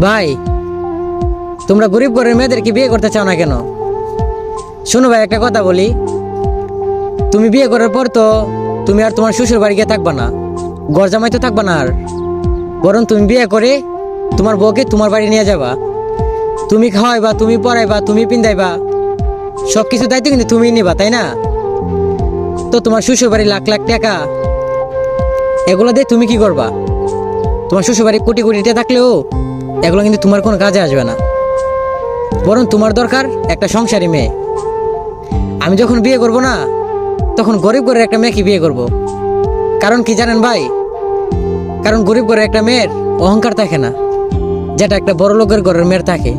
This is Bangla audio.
ভাই, তোমরা গরিব ঘরের মেয়েদেরকে বিয়ে করতে চাও না কেন? শোনো ভাই, একটা কথা বলি, তুমি বিয়ে করার পর তো তুমি আর তোমার শ্বশুর বাড়ি গিয়ে থাকবা না, ঘর জামাই তো থাকবা না আর। বরং তুমি বিয়ে করে তোমার বউকে তোমার বাড়ি নিয়ে যাবা। তুমি খাওয়াইবা, তুমি পড়াইবা, তুমি পিন্দাইবা, সব কিছু দায়িত্ব কিন্তু তুমিই নিবা, তাই না? তো তোমার শ্বশুর বাড়ি লাখ লাখ টাকা, এগুলো দিয়ে তুমি কি করবা? তোমার শ্বশুর বাড়ি কোটি কোটি টাকা থাকলেও এগুলো কিন্তু তোমার কোনো কাজে আসবে না। বরং তোমার দরকার একটা সংসারী মেয়ে। আমি যখন বিয়ে করব না, তখন গরিব ঘরের একটা মেয়েকে বিয়ে করব। কারণ কি জানেন ভাই? কারণ গরিব ঘরের একটা মেয়ের অহংকার থাকে না, যেটা একটা বড় লোকের ঘরের মেয়ের থাকে।